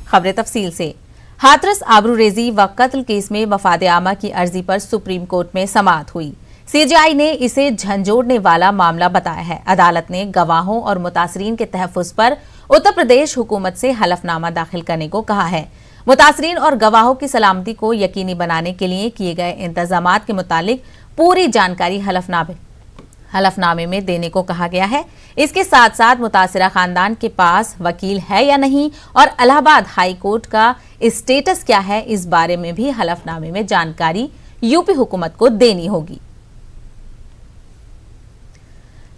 खबरें तफसील से। हाथरस आबरूरेजी व कत्ल केस में मफाद आमा की अर्जी पर सुप्रीम कोर्ट में समाअत हुई। सीजेआई ने इसे झंझोड़ने वाला मामला बताया है। अदालत ने गवाहों और मुतासरीन के तहफ्फुज़ पर उत्तर प्रदेश हुकूमत से हलफनामा दाखिल करने को कहा है। मुतासरीन और गवाहों की सलामती को यकीनी बनाने के लिए किए गए इंतजामात के मुतालिक पूरी जानकारी हलफनामे में देने को कहा गया है। इसके साथ साथ मुतासिरा खानदान के पास वकील है या नहीं और इलाहाबाद हाई कोर्ट का स्टेटस क्या है, इस बारे में भी हलफनामे में जानकारी यूपी हुकूमत को देनी होगी।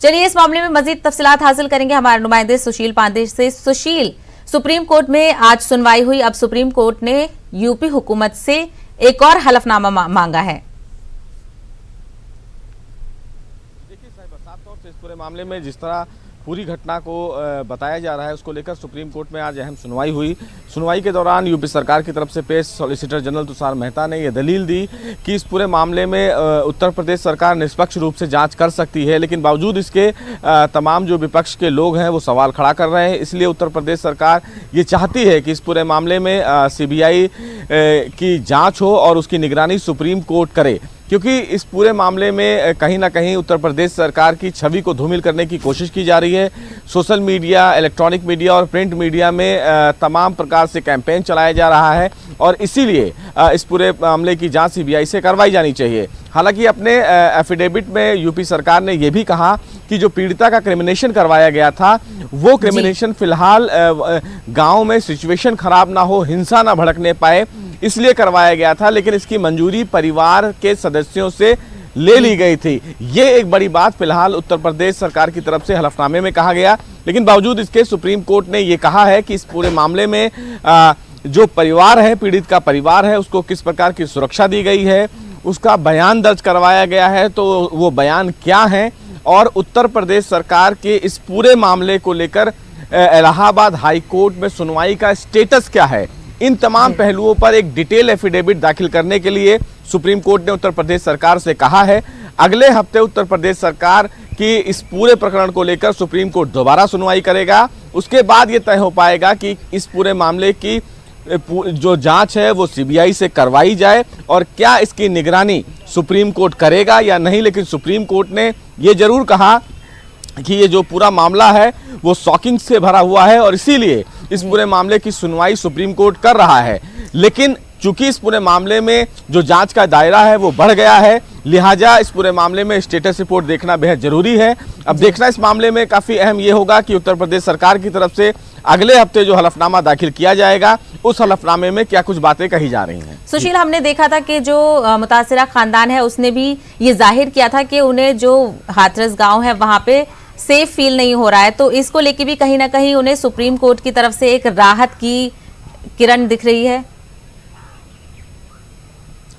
चलिए इस मामले में मजीद तफसीलात हासिल करेंगे हमारे नुमाइंदे सुशील पांडे से। सुशील, सुप्रीम कोर्ट में आज सुनवाई हुई। अब सुप्रीम कोर्ट ने यूपी हुकूमत से एक और हलफनामा मांगा है। देखिए साहिबा, साफ तौर से इस पूरे मामले में जिस तरह पूरी घटना को बताया जा रहा है उसको लेकर सुप्रीम कोर्ट में आज अहम सुनवाई हुई। सुनवाई के दौरान यूपी सरकार की तरफ से पेश सॉलिसिटर जनरल तुषार मेहता ने यह दलील दी कि इस पूरे मामले में उत्तर प्रदेश सरकार निष्पक्ष रूप से जांच कर सकती है, लेकिन बावजूद इसके तमाम जो विपक्ष के लोग हैं वो सवाल खड़ा कर रहे हैं। इसलिए उत्तर प्रदेश सरकार ये चाहती है कि इस पूरे मामले में सीबीआई की जाँच हो और उसकी निगरानी सुप्रीम कोर्ट करे, क्योंकि इस पूरे मामले में कहीं ना कहीं उत्तर प्रदेश सरकार की छवि को धूमिल करने की कोशिश की जा रही है। सोशल मीडिया, इलेक्ट्रॉनिक मीडिया और प्रिंट मीडिया में तमाम प्रकार से कैंपेन चलाया जा रहा है और इसीलिए इस पूरे मामले की जांच सीबीआई से करवाई जानी चाहिए। हालांकि अपने एफिडेविट में यूपी सरकार ने यह भी कहा कि जो पीड़िता का क्रिमिनेशन करवाया गया था वो क्रिमिनेशन फिलहाल गाँव में सिचुएशन खराब ना हो, हिंसा ना भड़कने पाए, इसलिए करवाया गया था, लेकिन इसकी मंजूरी परिवार के सदस्यों से ले ली गई थी। ये एक बड़ी बात फिलहाल उत्तर प्रदेश सरकार की तरफ से हलफनामे में कहा गया, लेकिन बावजूद इसके सुप्रीम कोर्ट ने ये कहा है कि इस पूरे मामले में जो परिवार है, पीड़ित का परिवार है, उसको किस प्रकार की सुरक्षा दी गई है, उसका बयान दर्ज करवाया गया है, तो वो बयान क्या है और उत्तर प्रदेश सरकार के इस पूरे मामले को लेकर इलाहाबाद हाई कोर्ट में सुनवाई का स्टेटस क्या है, इन तमाम पहलुओं पर एक डिटेल एफिडेविट दाखिल करने के लिए सुप्रीम कोर्ट ने उत्तर प्रदेश सरकार से कहा है। अगले हफ्ते उत्तर प्रदेश सरकार की इस पूरे प्रकरण को लेकर सुप्रीम कोर्ट दोबारा सुनवाई करेगा। उसके बाद ये तय हो पाएगा कि इस पूरे मामले की जो जांच है वो सीबीआई से करवाई जाए और क्या इसकी निगरानी सुप्रीम कोर्ट करेगा या नहीं। लेकिन सुप्रीम कोर्ट ने ये जरूर कहा कि ये जो पूरा मामला है वो शॉकिंग से भरा हुआ है और इसीलिए इस पूरे मामले की सुनवाई सुप्रीम कोर्ट कर रहा है। लेकिन चूंकि इस पूरे मामले में जो जांच का दायरा है वो बढ़ गया है, लिहाजा इस पूरे मामले में स्टेटस रिपोर्ट देखना बेहद जरूरी है। अब देखना इस मामले में काफी अहम ये होगा कि उत्तर प्रदेश सरकार की तरफ से अगले हफ्ते जो हलफनामा दाखिल किया जाएगा उस हलफनामे में क्या कुछ बातें कही जा रही हैं। सुशील, हमने देखा था कि जो मुतासिरा खानदान है उसने भी ये जाहिर किया था कि उन्हें जो हाथरस गाँव है वहां पे सेफ फील नहीं हो रहा है, तो इसको लेके भी कहीं ना कहीं उन्हें सुप्रीम कोर्ट की तरफ से एक राहत की किरण दिख रही है।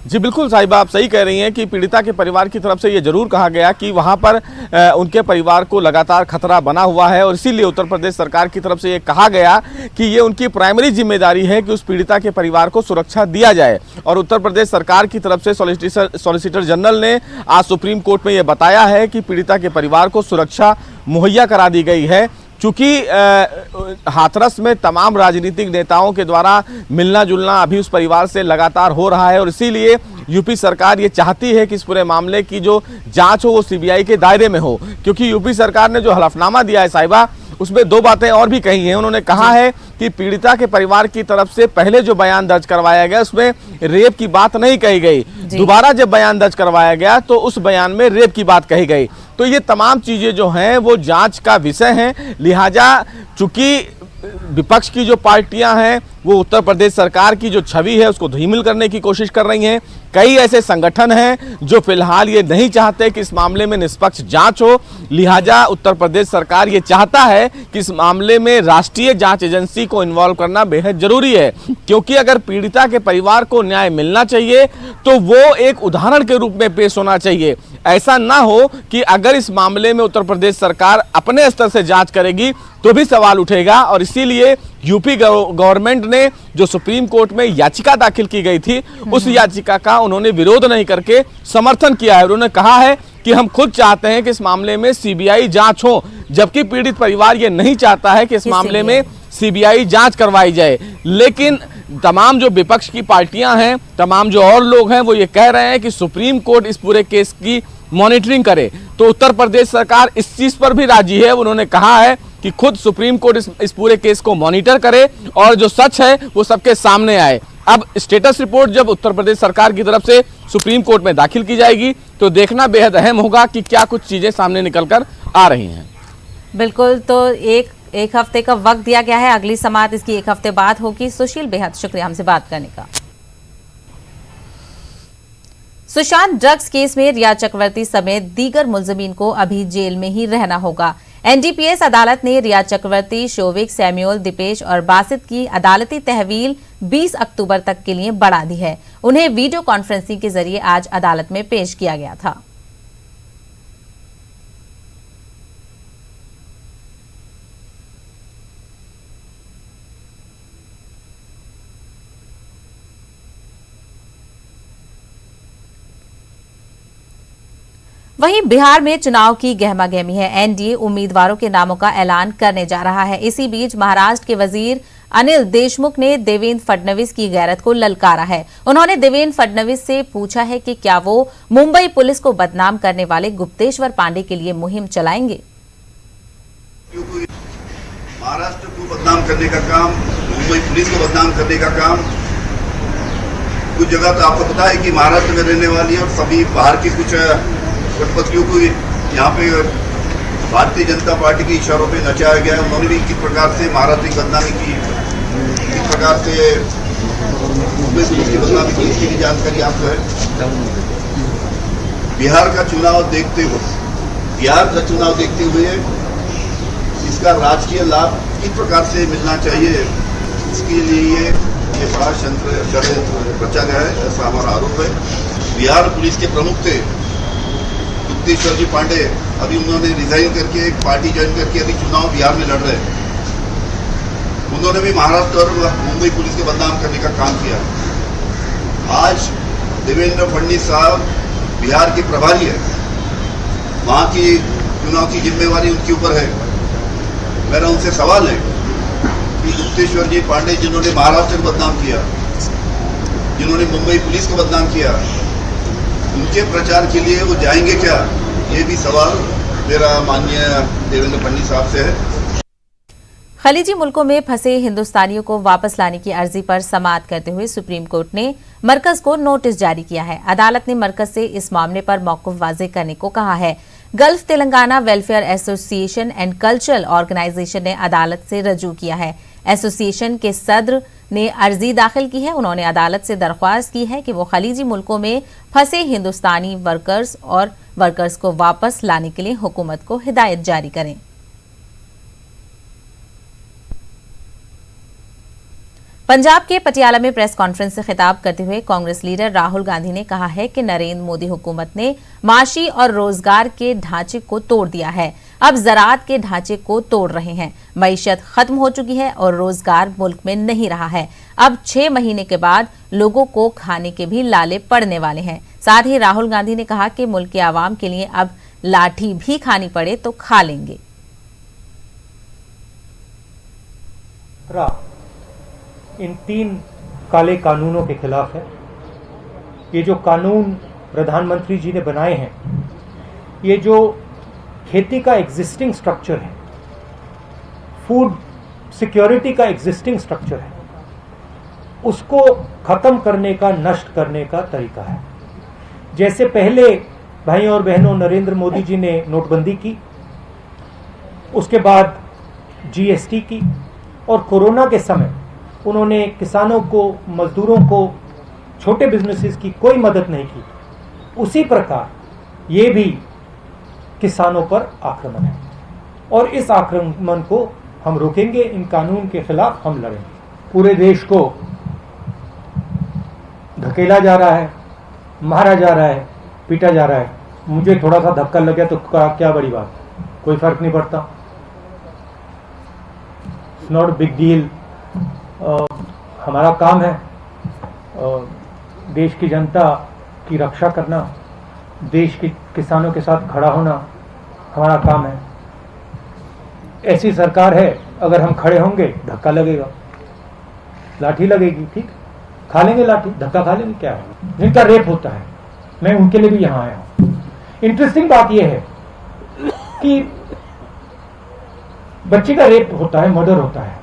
जी बिल्कुल साहिबा, आप सही कह रही हैं कि पीड़िता के परिवार की तरफ से ये जरूर कहा गया कि वहां पर उनके परिवार को लगातार खतरा बना हुआ है और इसीलिए उत्तर प्रदेश सरकार की तरफ से ये कहा गया कि ये उनकी प्राइमरी जिम्मेदारी है कि उस पीड़िता के परिवार को सुरक्षा दिया जाए। और उत्तर प्रदेश सरकार की तरफ से सॉलिसिटर जनरल ने आज सुप्रीम कोर्ट में ये बताया है कि पीड़िता के परिवार को सुरक्षा मुहैया करा दी गई है। चूंकि हाथरस में तमाम राजनीतिक नेताओं के द्वारा मिलना जुलना अभी उस परिवार से लगातार हो रहा है और इसीलिए यूपी सरकार ये चाहती है कि इस पूरे मामले की जो जांच हो वो सीबीआई के दायरे में हो, क्योंकि यूपी सरकार ने जो हलफनामा दिया है साहिबा उसमें दो बातें और भी कही हैं। उन्होंने कहा है कि पीड़िता के परिवार की तरफ से पहले जो बयान दर्ज करवाया गया उसमें रेप की बात नहीं कही गई, दोबारा जब बयान दर्ज करवाया गया तो उस बयान में रेप की बात कही गई। तो ये तमाम चीजें जो हैं वो जांच का विषय हैं। लिहाजा चूंकि विपक्ष की जो पार्टियां हैं वो उत्तर प्रदेश सरकार की जो छवि है उसको धूमिल करने की कोशिश कर रही हैं। कई ऐसे संगठन हैं जो फिलहाल ये नहीं चाहते कि इस मामले में निष्पक्ष जांच हो, लिहाजा उत्तर प्रदेश सरकार ये चाहता है कि इस मामले में राष्ट्रीय जांच एजेंसी को इन्वॉल्व करना बेहद जरूरी है, क्योंकि अगर पीड़िता के परिवार को न्याय मिलना चाहिए तो वो एक उदाहरण के रूप में पेश होना चाहिए। ऐसा ना हो कि अगर इस मामले में उत्तर प्रदेश सरकार अपने स्तर से जांच करेगी तो भी सवाल उठेगा और इसीलिए यूपी गवर्नमेंट ने जो सुप्रीम कोर्ट में याचिका दाखिल की गई थी उस याचिका का उन्होंने विरोध नहीं करके समर्थन किया है। उन्होंने कहा है कि हम खुद चाहते हैं कि इस मामले में सीबीआई जांच हो, जबकि पीड़ित परिवार ये नहीं चाहता है कि इस मामले में सीबीआई जांच करवाई जाए। लेकिन तमाम जो विपक्ष की पार्टियां हैं, तमाम जो और लोग हैं, वो ये कह रहे हैं कि सुप्रीम कोर्ट इस पूरे केस की मॉनिटरिंग करे। तो उत्तर प्रदेश सरकार इस चीज पर भी राजी है। उन्होंने कहा है कि खुद सुप्रीम कोर्ट इस पूरे केस को मॉनिटर करे और जो सच है वो सबके सामने आए। अब स्टेटस रिपोर्ट जब उत्तर प्रदेश सरकार की तरफ से सुप्रीम कोर्ट में दाखिल की जाएगी तो देखना बेहद अहम होगा कि क्या कुछ चीजें सामने निकलकर आ रही हैं। बिल्कुल, तो एक हफ्ते का वक्त दिया गया है। अगली समाअत इसकी एक हफ्ते बाद होगी। सुशील, बेहद शुक्रिया हमसे बात करने का। सुशांत ड्रग्स केस में रिया चक्रवर्ती समेत दीगर मुलजमीन को अभी जेल में ही रहना होगा। एनडीपीएस अदालत ने रिया चक्रवर्ती, शोविक, सैम्यूअल, दीपेश और बासित की अदालती तहवील 20 अक्टूबर तक के लिए बढ़ा दी है। उन्हें वीडियो कॉन्फ्रेंसिंग के जरिए आज अदालत में पेश किया गया था। वहीं बिहार में चुनाव की गहमागहमी है। एनडीए उम्मीदवारों के नामों का ऐलान करने जा रहा है। इसी बीच महाराष्ट्र के वजीर अनिल देशमुख ने देवेंद्र फडणवीस की गैरत को ललकारा है। उन्होंने देवेंद्र फडणवीस से पूछा है कि क्या वो मुंबई पुलिस को बदनाम करने वाले गुप्तेश्वर पांडे के लिए मुहिम चलाएंगे। महाराष्ट्र को बदनाम करने का काम, मुंबई पुलिस को बदनाम करने का काम, कुछ जगह तो आपको पता है कि महाराष्ट्र में रहने वाली है और सभी बाहर की कुछ गठबंधनियों को यहाँ पे भारतीय जनता पार्टी के इशारों पे नचाया गया है। उन्होंने भी किस प्रकार से महाराष्ट्र की बदनामी की, किस प्रकार से मुंबई पुलिस की बदनामी की, इसकी भी जानकारी आपको है। बिहार का चुनाव देखते हुए इसका राजकीय लाभ किस प्रकार से मिलना चाहिए, इसके लिए ये बड़ा षड्यंत्र रचा गया है, ऐसा हमारा आरोप है। बिहार पुलिस के प्रमुख थे गुप्तेश्वर जी पांडे, अभी उन्होंने रिजाइन करके एक पार्टी ज्वाइन करके अभी चुनाव बिहार में लड़ रहे हैं। उन्होंने भी महाराष्ट्र और मुंबई पुलिस के बदनाम करने का काम किया। आज देवेंद्र फडणवीस साहब बिहार के प्रभारी है, वहां की चुनाव की जिम्मेवारी उनके ऊपर है। मेरा उनसे सवाल है कि गुप्तेश्वर जी पांडे जिन्होंने महाराष्ट्र को बदनाम किया, जिन्होंने मुंबई पुलिस को बदनाम किया, उनके प्रचार के लिए वो जाएंगे क्या, ये भी सवाल मेरा माननीय देवेंद्र फडणवीस साहब से है। खलीजी मुल्कों में फंसे हिंदुस्तानियों को वापस लाने की अर्जी पर समाअत करते हुए सुप्रीम कोर्ट ने मरकज को नोटिस जारी किया है। अदालत ने मरकज से इस मामले पर मौक़िफ़ वाज़ेह करने को कहा है। Gulf Telangana welfare association and cultural organisation ने अदालत से रजू किया है। एसोसिएशन के सदर ने अर्जी दाखिल की है। उन्होंने अदालत से दरख्वास्त की है कि वो खलीजी मुल्कों में फंसे हिंदुस्तानी वर्कर्स को वापस लाने के लिए हुकूमत को हिदायत जारी करें। पंजाब के पटियाला में प्रेस कॉन्फ्रेंस से खिताब करते हुए कांग्रेस लीडर राहुल गांधी ने कहा है कि नरेंद्र मोदी हुकूमत ने माशी और रोजगार के ढांचे को तोड़ दिया है। अब ज़राअत के ढांचे को तोड़ रहे हैं। मईशत खत्म हो चुकी है और रोजगार मुल्क में नहीं रहा है। अब 6 महीने के बाद लोगों को खाने के भी लाले पड़ने वाले हैं। साथ ही राहुल गांधी ने कहा कि मुल्क के आवाम के लिए अब लाठी भी खानी पड़े तो खा लेंगे। इन 3 काले कानूनों के खिलाफ है। ये जो कानून प्रधानमंत्री जी ने बनाए हैं, ये जो खेती का एग्जिस्टिंग स्ट्रक्चर है, फूड सिक्योरिटी का एग्जिस्टिंग स्ट्रक्चर है, उसको खत्म करने का, नष्ट करने का तरीका है। जैसे पहले भाई और बहनों नरेंद्र मोदी जी ने नोटबंदी की, उसके बाद जीएसटी की, और कोरोना के समय उन्होंने किसानों को, मजदूरों को, छोटे बिजनेसेस की कोई मदद नहीं की। उसी प्रकार ये भी किसानों पर आक्रमण है और इस आक्रमण को हम रोकेंगे। इन कानून के खिलाफ हम लड़ेंगे। पूरे देश को धकेला जा रहा है, मारा जा रहा है, पीटा जा रहा है। मुझे थोड़ा सा धक्का लग गया तो क्या बड़ी बात, कोई फर्क नहीं पड़ता। It's not big deal. हमारा काम है देश की जनता की रक्षा करना, देश के किसानों के साथ खड़ा होना हमारा काम है। ऐसी सरकार है अगर हम खड़े होंगे धक्का लगेगा, लाठी लगेगी, ठीक, खा लेंगे लाठी, धक्का खा लेंगे, क्या है। जिनका रेप होता है, मैं उनके लिए भी यहां आया हूं। इंटरेस्टिंग बात यह है कि बच्चे का रेप होता है, मर्डर होता है,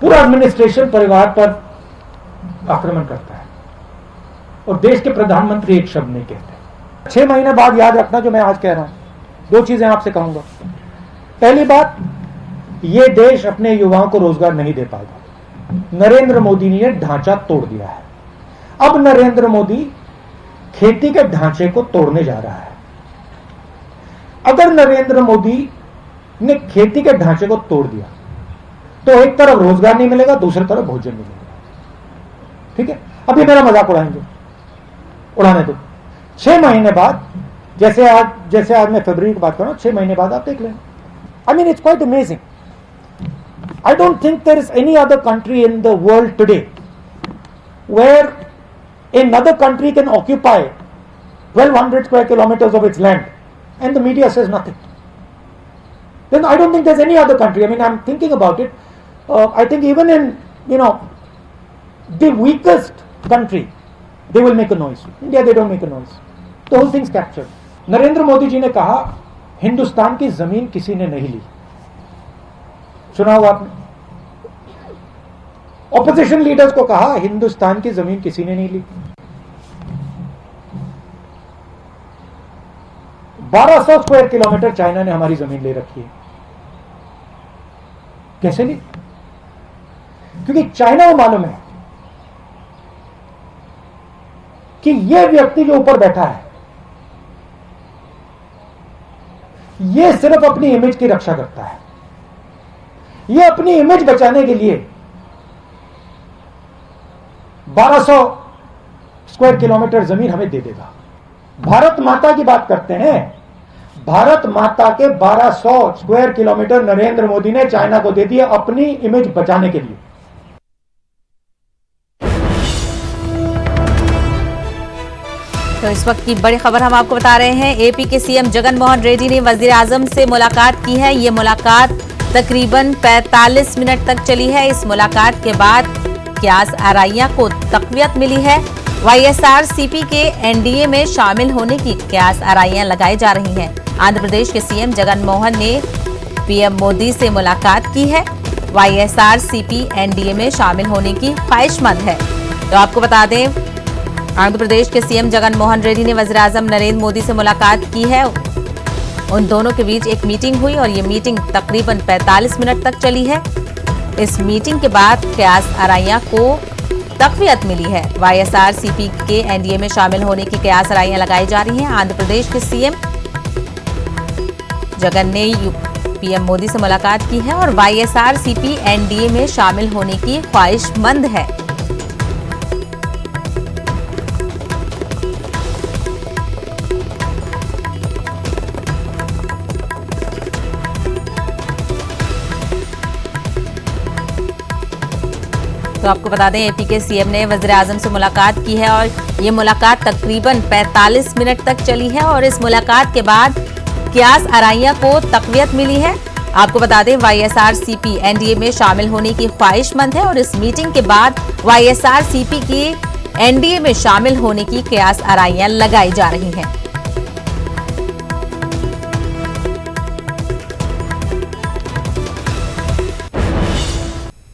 पूरा एडमिनिस्ट्रेशन परिवार पर आक्रमण करता है और देश के प्रधानमंत्री एक शब्द नहीं कहते। 6 महीने बाद याद रखना जो मैं आज कह रहा हूं। 2 चीजें आपसे कहूंगा। पहली बात, यह देश अपने युवाओं को रोजगार नहीं दे पाएगा। नरेंद्र मोदी ने ढांचा तोड़ दिया है। अब नरेंद्र मोदी खेती के ढांचे को तोड़ने जा रहा है। अगर नरेंद्र मोदी ने खेती के ढांचे को तोड़ दिया तो एक तरफ रोजगार नहीं मिलेगा, दूसरी तरफ भोजन नहीं मिलेगा। ठीक है, अभी मेरा मजाक उड़ाएंगे, उड़ाने दो। 6 महीने बाद, जैसे आज मैं फरवरी की बात कर रहा हूं, 6 महीने बाद आप देख लें। I mean it's quite amazing. I don't think there is any other country in the world today where another country can occupy 1200 square kilometers of its land and the media says nothing. Then I don't think there's any other country. I mean, I'm thinking about it. I think even in, the weakest country, they will make a noise. India, they don't make a noise. The whole thing's captured. Narendra Modi ji ने कहा, हिंदुस्तान की जमीन किसी ने नहीं ली। सुना होगा आपने। ऑपोजिशन लीडर्स को कहा, हिंदुस्तान की जमीन किसी ने नहीं ली। 1200 स्क्वायर किलोमीटर चाइना ने हमारी जमीन ले रखी है। कैसे ली? क्योंकि चाइना को मालूम है कि यह व्यक्ति जो ऊपर बैठा है, यह सिर्फ अपनी इमेज की रक्षा करता है। यह अपनी इमेज बचाने के लिए 1200 स्क्वायर किलोमीटर जमीन हमें दे देगा। भारत माता की बात करते हैं, भारत माता के 1200 स्क्वायर किलोमीटर नरेंद्र मोदी ने चाइना को दे दिया अपनी इमेज बचाने के लिए। तो इस वक्त की बड़ी खबर हम आपको बता रहे हैं। एपी के सीएम जगन मोहन रेड्डी ने वजीर आजम से मुलाकात की है। ये मुलाकात तकरीबन 45 मिनट तक चली है। इस मुलाकात के बाद क्यास आराइया को तकवीत मिली है। वाईएसआरसीपी के एनडीए में शामिल होने की क्यास आराइयां लगाई जा रही हैं। आंध्र प्रदेश के सीएम जगन मोहन ने पीएम मोदी से मुलाकात की है। वाईएसआरसीपी एनडीए में शामिल होने की ख्वाहिशमंद है। तो आपको बता दें, आंध्र प्रदेश के सीएम जगन मोहन रेड्डी ने वज़ीर आज़म नरेंद्र मोदी से मुलाकात की है। उन दोनों के बीच एक मीटिंग हुई और ये मीटिंग तकरीबन 45 मिनट तक चली है। इस मीटिंग के बाद क्यास आराइया को तकवीत मिली है। वाईएसआरसीपी के एनडीए में शामिल होने की क्यास आराइयां लगाई जा रही हैं। आंध्र प्रदेश के सीएम जगन ने पीएम मोदी से मुलाकात की है और वाईएसआरसीपी एनडीए में शामिल होने की ख्वाहिशमंद है। तो आपको बता दें, एपी के सीएम ने वज़ीर आज़म से मुलाकात की है और ये मुलाकात तकरीबन 45 मिनट तक चली है और इस मुलाकात के बाद क्यास आराइया को तकवीत मिली है। आपको बता दें, वाईएसआरसीपी एनडीए में शामिल होने की ख्वाहिशमंद है और इस मीटिंग के बाद वाईएसआरसीपी की एनडीए में शामिल होने की क्यास आराइयां लगाई जा रही हैं।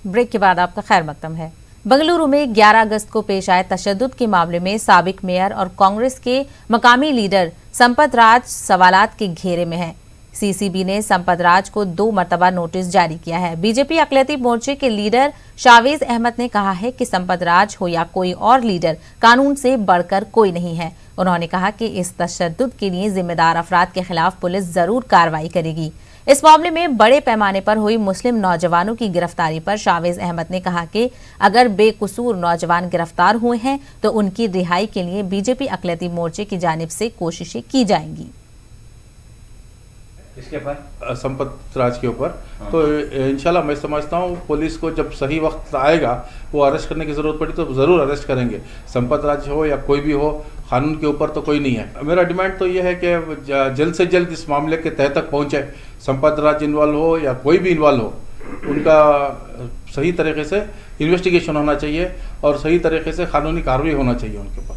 ब्रेक के बाद आपका खैर मकदम है। बंगलुरु में 11 अगस्त को पेश आए तशद्दुद के मामले में साबिक मेयर और कांग्रेस के मकामी लीडर संपत राज सवालात के घेरे में है। सीसीबी ने संपत राज को 2 मरतबा नोटिस जारी किया है। बीजेपी अकलियती मोर्चे के लीडर शावेज अहमद ने कहा है कि संपत राज हो या कोई और लीडर, कानून से बढ़कर कोई नहीं है। उन्होंने कहा कि इस तशद्दुद के लिए जिम्मेदार अफराद के खिलाफ पुलिस जरूर कार्रवाई करेगी। इस मामले में बड़े पैमाने पर हुई मुस्लिम नौजवानों की गिरफ्तारी पर शावेज अहमद ने कहा कि अगर बेकसूर नौजवान गिरफ्तार हुए हैं तो उनकी रिहाई के लिए बीजेपी अकलियती मोर्चे की जानिब से कोशिशें की जाएंगी। इसके ऊपर संपत राज के ऊपर। तो इंशाल्लाह मैं समझता हूँ पुलिस को जब सही वक्त आएगा वो अरेस्ट करने की ज़रूरत पड़ी तो ज़रूर अरेस्ट करेंगे। संपत राज हो या कोई भी हो, कानून के ऊपर तो कोई नहीं है। मेरा डिमांड तो ये है कि जल्द से जल्द इस मामले के तह तक पहुँचे। संपत राज इन्वॉल्व हो या कोई भी इन्वॉल्व हो, उनका सही तरीके से इन्वेस्टिगेशन होना चाहिए और सही तरीके से कानूनी कार्रवाई होना चाहिए उनके ऊपर।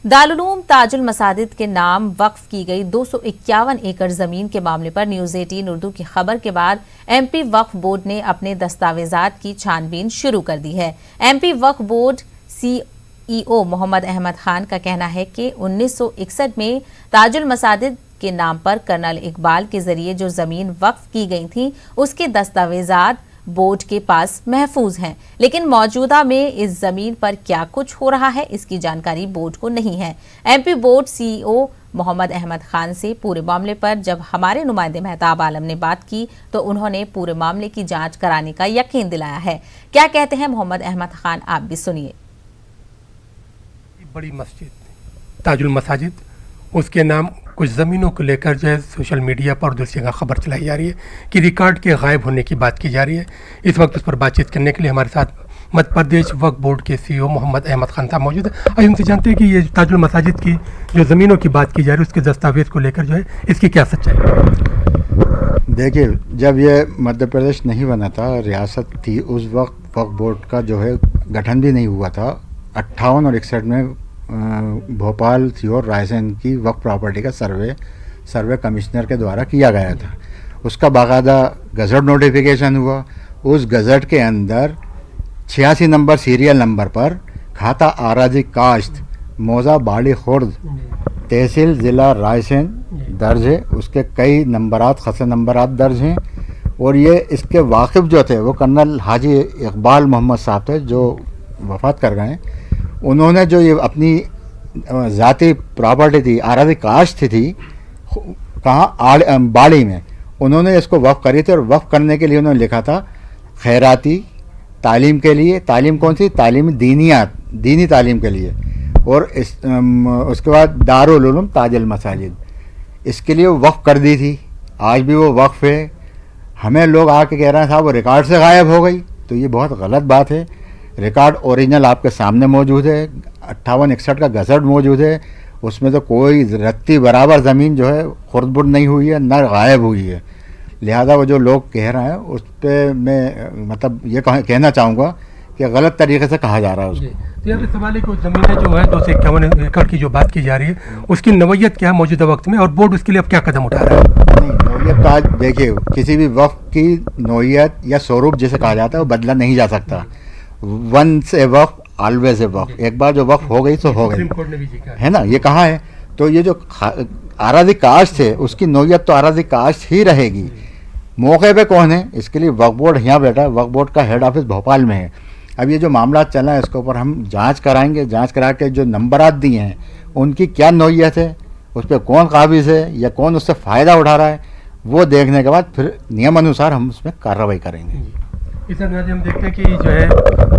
दारुल उलूम ताजुल मसाजिद के नाम वक्फ की गई 251 एकड़ जमीन के मामले पर न्यूज 18 उर्दू की खबर के बाद एमपी वक्फ बोर्ड ने अपने दस्तावेजात की छानबीन शुरू कर दी है। एमपी वक्फ बोर्ड सीईओ मोहम्मद अहमद खान का कहना है कि 1961 में ताजुल मसाजिद के नाम पर कर्नल इकबाल के जरिए जो जमीन वक्फ की गई थी उसके दस्तावेजात बोर्ड के पास महफूज हैं, लेकिन मौजूदा में इस जमीन पर क्या कुछ हो रहा है इसकी जानकारी बोर्ड को नहीं है। MP board CEO Mohammad Ahmad Khan से पूरे मामले पर जब हमारे नुमाइंदे मेहताब आलम ने बात की तो उन्होंने पूरे मामले की जांच कराने का यकीन दिलाया है। क्या कहते हैं मोहम्मद अहमद खान, आप भी सुनिए। बड़ी मस्जिद ताजुल मसाजिद, उसके नाम कुछ ज़मीनों को लेकर जो है सोशल मीडिया पर दूसरी जगह खबर चलाई जा रही है कि रिकॉर्ड के गायब होने की बात की जा रही है। इस वक्त उस पर बातचीत करने के लिए हमारे साथ मध्य प्रदेश वक्फ बोर्ड के सीईओ मोहम्मद अहमद खान साहब मौजूद है। आइए उनसे जानते हैं कि ये ताजुल मसाजिद की जो ज़मीनों की बात की जा रही है उसके दस्तावेज़ को लेकर जो है इसकी क्या सच्चाई है। देखिए, जब ये मध्य प्रदेश नहीं बना था, रियासत थी, उस वक्त वक्फ बोर्ड का जो है गठन भी नहीं हुआ था। 58 और 61 में भोपाल सीहोर रायसेन की वक्फ प्रॉपर्टी का सर्वे कमिश्नर के द्वारा किया गया था। उसका बाकायदा गज़ट नोटिफिकेशन हुआ। उस गज़ट के अंदर 86 नंबर सीरियल नंबर पर खाता आराजी काश्त मौजा बाड़ी खुर्द तहसील ज़िला रायसेन दर्ज है। उसके कई नंबरात खस नंबरात दर्ज हैं और ये इसके वाकिफ़ जो थे वो कर्नल हाजी इकबाल मोहम्मद साहब थे जो वफ़ात कर गए। उन्होंने जो ये अपनी ज़ाती प्रॉपर्टी थी, आराजी काश्त थी, कहाँ बाड़ी में, उन्होंने इसको वक्फ करी थी और वक्फ करने के लिए उन्होंने लिखा था खैराती तालीम के लिए। तालीम कौन सी? तालीम दीनियात, दीनी तालीम के लिए। और उसके बाद दारुल उलूम ताजुल मसाजिद, इसके लिए वो वक्फ कर दी थी। आज भी वो वक्फ है। हमें लोग आके कह रहे हैं साहब वो रिकॉर्ड से गायब हो गई, तो ये बहुत गलत बात है। रिकॉर्ड ओरिजिनल आपके सामने मौजूद है। 58-61 का गज़ट मौजूद है। उसमें तो कोई रत्ती बराबर ज़मीन जो है खुर्द-बुर्द नहीं हुई है, न गायब हुई है। लिहाजा वो जो लोग कह रहे हैं उस पर मैं मतलब ये कहना चाहूँगा कि गलत तरीके से कहा जा रहा है उसको। तो यहाँ पे सवाल है कि ज़मीनें जो है 251 एकड़ की जो बात की जा रही है उसकी नौयत क्या है मौजूदा वक्त में, और बोर्ड उसके लिए अब क्या कदम उठा रहा है? नहीं, नौयत का आज देखिए, किसी भी वक्फ की नौयत या स्वरूप जिसे कहा जाता है वो बदला नहीं जा सकता। Once a Waqf always a Waqf. एक बार जो वक्फ हो गई तो हो गई, है ना, ये कहाँ है। तो ये जो आराजी काश्त है उसकी नौयत तो आराजी काश्त ही रहेगी। मौके पे कौन है? इसके लिए वक्फ बोर्ड यहाँ बैठा है। वक्फ बोर्ड का हेड ऑफिस भोपाल में है। अब ये जो मामला चला है इसके ऊपर हम जांच कराएंगे। जांच करा के जो नंबरात दिए हैं उनकी क्या नौयत है, उस पर कौन काबिज है या कौन उससे फ़ायदा उठा रहा है, वो देखने के बाद फिर नियमानुसार हम उसमें कार्रवाई करेंगे। इस अंदाजे हम देखते हैं कि जो है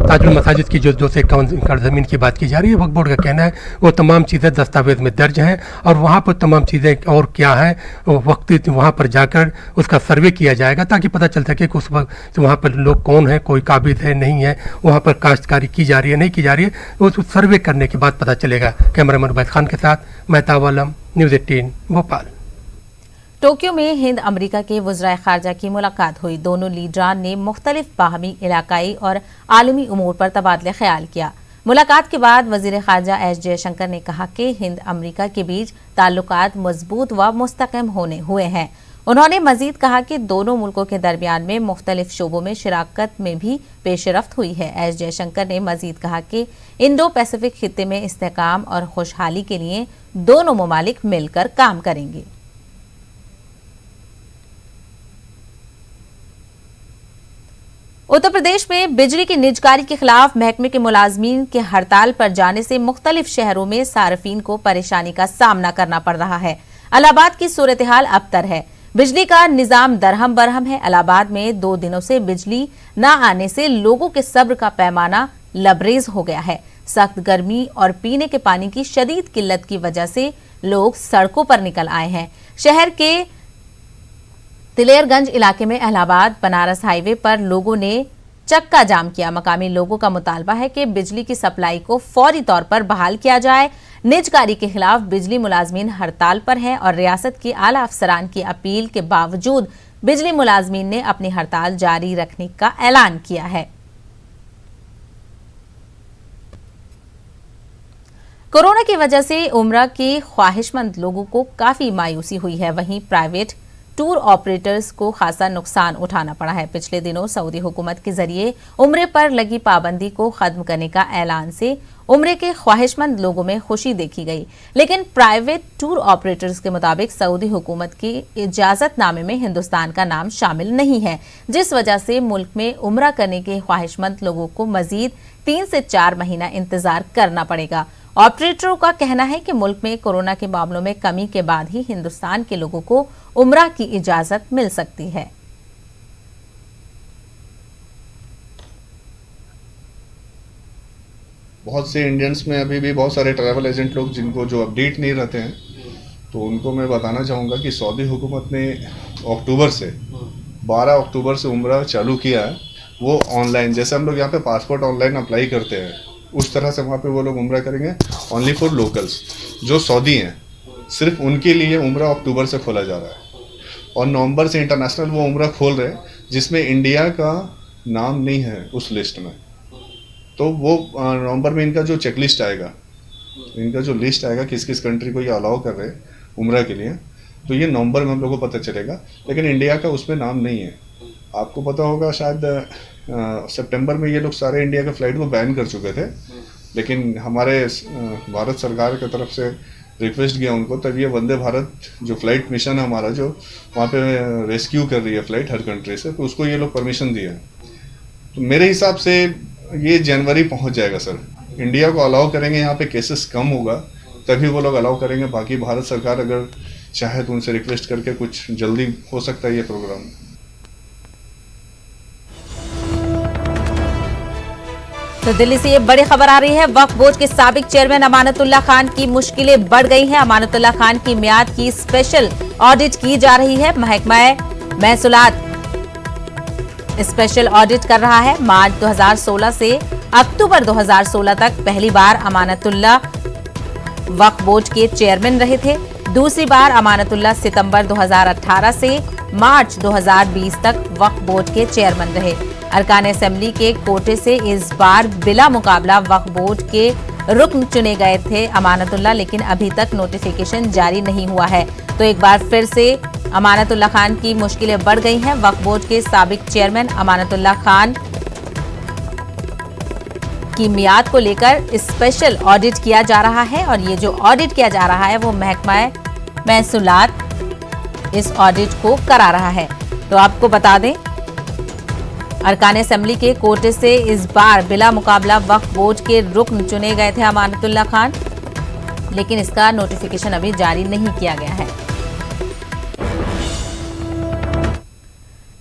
ताजुल मसाजिद की जो 251 एकड़ ज़मीन की बात की जा रही है, वक्फ बोर्ड का कहना है वो तमाम चीज़ें दस्तावेज़ में दर्ज हैं और वहाँ पर तमाम चीज़ें और क्या है वक्त वहाँ पर जाकर उसका सर्वे किया जाएगा ताकि पता चल सके कि उस वक्त वहाँ पर लोग कौन है, कोई काबिज है नहीं है, वहाँ पर काश्तकारी की जा रही है नहीं की जा रही है, उस सर्वे करने के बाद पता चलेगा। कैमरामैन उबैद खान के साथ मेहताब आलम, न्यूज़ 18 भोपाल। टोक्यो में हिंद अमेरिका के वज़राए ख़ारजा की मुलाकात हुई। दोनों लीडरान ने मुख्तलिफ बाहमी इलाकाई और आलमी उमूर पर तबादले ख्याल किया। मुलाकात के बाद वज़ीर ख़ारजा एस जयशंकर ने कहा कि हिंद अमेरिका के बीच ताल्लुकात मजबूत व मुस्तहकम हुए हैं। उन्होंने मजीद कहा कि दोनों मुल्कों के दरमियान में मुख्तलिफ शोबों में शराकत में भी पेशरफ्त हुई है। एस जयशंकर ने मजीद कहा कि इंडो पैसिफिक खित्ते में इस्तेहकाम और खुशहाली के लिए दोनों ममालिक मिलकर काम करेंगे। उत्तर प्रदेश में बिजली की निजकारी के खिलाफ महकमे के मुलाजमीन के हड़ताल पर जाने से मुख्तलिफ शहरों में सार्फिन को परेशानी का सामना करना पड़ रहा है। इलाहाबाद की सूरत हाल अबतर है। बिजली का निजाम दरहम बरहम है। इलाहाबाद में 2 दिनों से बिजली न आने से लोगों के सब्र का पैमाना लबरेज हो गया है। सख्त गर्मी और पीने के पानी की शदीद किल्लत की वजह से लोग सड़कों पर निकल आए हैं। शहर के तिलेरगंज इलाके में इलाहाबाद बनारस हाईवे पर लोगों ने चक्का जाम किया। मकामी लोगों का मुतालबा है कि बिजली की सप्लाई को फौरी तौर पर बहाल किया जाए। निजकारी के खिलाफ बिजली मुलाजमीन हड़ताल पर हैं और रियासत की आला अफसरान की अपील के बावजूद बिजली मुलाजमीन ने अपनी हड़ताल जारी रखने का ऐलान किया है। कोरोना की वजह से उम्रा के ख्वाहिशमंद लोगों को काफी मायूसी हुई है। वहीं प्राइवेट टूर ऑपरेटर्स को खासा नुकसान उठाना पड़ा है। पिछले दिनों सऊदी हुकूमत के जरिए उम्रे पर लगी पाबंदी को खत्म करने का ऐलान से उम्रे के ख्वाहिशमंद लोगों में खुशी देखी गई, लेकिन प्राइवेट टूर ऑपरेटर्स के मुताबिक सऊदी हुकूमत की इजाजतनामे में हिंदुस्तान का नाम शामिल नहीं है, जिस वजह से मुल्क में उम्रा करने के ख्वाहिशमंद लोगों को मजीद 3 से 4 महीना इंतजार करना पड़ेगा। ऑपरेटरों का कहना है कि मुल्क में कोरोना के मामलों में कमी के बाद ही हिंदुस्तान के लोगों को उम्रा की इजाजत मिल सकती है। बहुत से इंडियंस में अभी भी बहुत सारे ट्रैवल एजेंट लोग जिनको जो अपडेट नहीं रहते हैं, तो उनको मैं बताना चाहूँगा कि सऊदी हुकूमत ने अक्टूबर से 12 अक्टूबर से उम्रा चालू किया है। वो ऑनलाइन, जैसे हम लोग यहाँ पे पासपोर्ट ऑनलाइन अप्लाई करते हैं, उस तरह से वहाँ पे वो लोग उम्रा करेंगे। ओनली फॉर लोकल्स जो सऊदी हैं, सिर्फ उनके लिए उम्रा अक्टूबर से खोला जा रहा है और नवंबर से इंटरनेशनल वो उम्रा खोल रहे हैं, जिसमें इंडिया का नाम नहीं है उस लिस्ट में। तो वो नवंबर में इनका जो चेकलिस्ट आएगा, इनका जो लिस्ट आएगा किस किस कंट्री को ये अलाउ कर रहे हैं उम्रा के लिए, तो ये नवंबर में हम लोग को पता चलेगा। लेकिन इंडिया का उसमें नाम नहीं है। आपको पता होगा शायद सितंबर में ये लोग सारे इंडिया के फ़्लाइट को बैन कर चुके थे, लेकिन हमारे भारत सरकार की तरफ से रिक्वेस्ट गया उनको, तब ये वंदे भारत जो फ्लाइट मिशन है हमारा, जो वहाँ पे रेस्क्यू कर रही है फ़्लाइट हर कंट्री से, तो उसको ये लोग परमिशन दिया है। तो मेरे हिसाब से ये जनवरी पहुँच जाएगा सर। इंडिया को अलाउ करेंगे, यहाँ पे केसेस कम होगा तभी वो लोग अलाउ करेंगे। बाकी भारत सरकार अगर चाहे तो उनसे रिक्वेस्ट करके कुछ जल्दी हो सकता है ये प्रोग्राम। तो दिल्ली से ये बड़ी खबर आ रही है। वक्फ बोर्ड के साबिक चेयरमैन अमानतुल्लाह खान की मुश्किलें बढ़ गई हैं। अमानतुल्लाह खान की मियाद की स्पेशल ऑडिट की जा रही है। महकमा महसूलात स्पेशल ऑडिट कर रहा है। मार्च 2016 से अक्टूबर 2016 तक पहली बार अमानतुल्लाह वक्फ बोर्ड के चेयरमैन रहे थे। दूसरी बार अमानतुल्लाह सितंबर 2018 से मार्च 2020 तक वक्फ बोर्ड के चेयरमैन रहे। अरकान असेंबली के कोटे से इस बार बिला मुकाबला वक्फ बोर्ड के रुकन चुने गए थे अमानतुल्लाह, लेकिन अभी तक नोटिफिकेशन जारी नहीं हुआ है। तो एक बार फिर से अमानतुल्लाह खान की मुश्किलें बढ़ गई हैं। वक्फ बोर्ड के साबिक चेयरमैन अमानतुल्लाह खान की मियाद को लेकर स्पेशल ऑडिट किया जा रहा है और ये जो ऑडिट किया जा रहा है वो महकमा महसूलात इस ऑडिट को करा रहा है। तो आपको बता दें, अरकान असेंबली के कोटे से इस बार बिला मुकाबला वक्फ बोर्ड के रुकन चुने गए थे अमानतुल्लाह खान, लेकिन इसका नोटिफिकेशन अभी जारी नहीं किया गया है।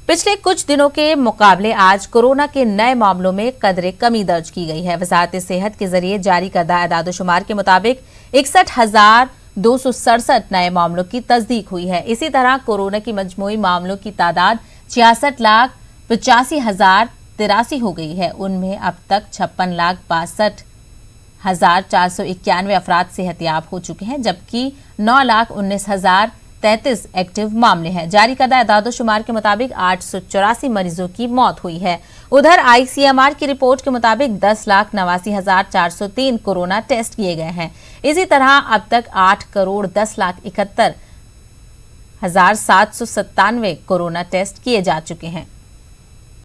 पिछले कुछ दिनों के मुकाबले आज कोरोना के नए मामलों में कदरे कमी दर्ज की गई है। वजारत सेहत के जरिए जारी करदा एदाद-ओ-शुमार के मुताबिक 61,267 नए मामलों की तस्दीक हुई है। इसी तरह कोरोना की मजमूई मामलों की तादाद 66,85,083 हो गई है। उनमें अब तक 56,62,491 अफराद सेहतयाब हो चुके हैं, जबकि 9,19,033 एक्टिव मामले हैं। जारी करदा एदाद-ओ-शुमार के मुताबिक 884 मरीजों की मौत हुई है। उधर ICMR की रिपोर्ट के मुताबिक 10,89,403 कोरोना टेस्ट किए गए हैं। इसी तरह अब तक 8,10,71,797 कोरोना टेस्ट किए जा चुके हैं।